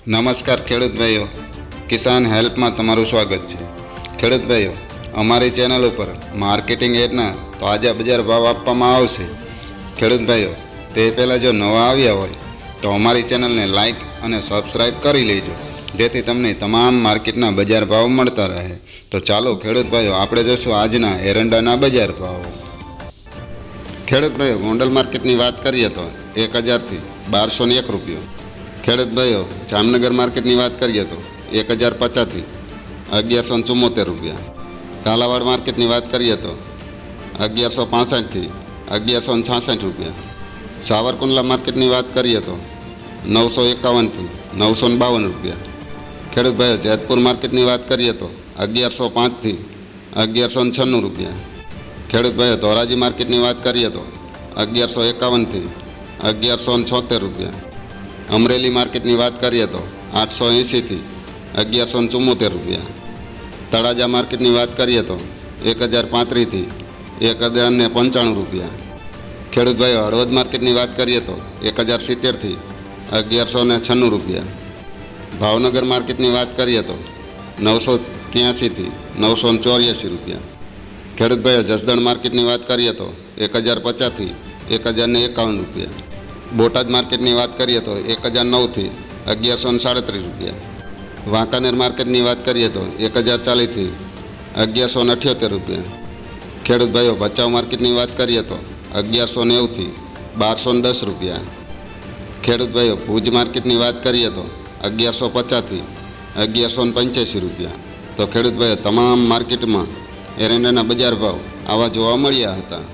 નમસ્કાર ખેડૂત ભાઈઓ, કિસાન હેલ્પમાં તમારું સ્વાગત છે। ખેડૂત ભાઈઓ, અમારી ચેનલ ઉપર માર્કેટિંગ એડના તાજા બજાર ભાવ આપવામાં આવશે। ખેડૂત ભાઈઓ, તે પહેલાં જો નવા આવ્યા હોય તો અમારી ચેનલને લાઇક અને સબસ્ક્રાઈબ કરી લેજો, જેથી તમને તમામ માર્કેટના બજાર ભાવ મળતા રહે। તો ચાલો ખેડૂત ભાઈઓ, આપણે જોઈશું આજના એરંડાના બજાર ભાવ। ખેડૂત ભાઈઓ, ગોંડલ માર્કેટની વાત કરીએ તો 1000થી 1201 રૂપિયો। ખેડૂત ભાઈઓ, જામનગર માર્કેટની વાત કરીએ તો 1050થી 1174 રૂપિયા। ઝાલાવાડ માર્કેટની વાત કરીએ તો 1165થી 1166 રૂપિયા। સાવરકુંડલા માર્કેટની વાત કરીએ તો 951થી 952 રૂપિયા। ખેડૂત ભાઈઓ, જેતપુર માર્કેટની વાત કરીએ તો 1105થી 1196 રૂપિયા। ખેડૂત ભાઈઓ, ધોરાજી માર્કેટની વાત કરીએ તો 1151થી 1176 રૂપિયા। અમરેલી માર્કેટની વાત કરીએ તો 880થી 1174 રૂપિયા। તળાજા માર્કેટની વાત કરીએ તો 1035થી 1095 રૂપિયા। ખેડૂત ભાઈઓ, હળવદ માર્કેટની વાત કરીએ તો 1070થી 1196 રૂપિયા। ભાવનગર માર્કેટની વાત કરીએ તો 983થી 984 રૂપિયા। ખેડૂત ભાઈઓ, જસદણ માર્કેટની વાત કરીએ તો 1050થી 1051 રૂપિયા। બોટાદ માર્કેટની વાત કરીએ તો 1009થી 1137 રૂપિયા। વાંકાનેર માર્કેટની વાત કરીએ તો 1040થી 1178 રૂપિયા। ખેડૂત ભાઈઓ, ભચાઉ માર્કેટની વાત કરીએ તો 1190થી 1210 રૂપિયા। ખેડૂત ભાઈઓ, ભુજ માર્કેટની વાત કરીએ તો 1150થી 1185 રૂપિયા। તો ખેડૂત ભાઈઓ, તમામ માર્કેટમાં એરંડાના બજાર ભાવ આવા જોવા મળ્યા હતા।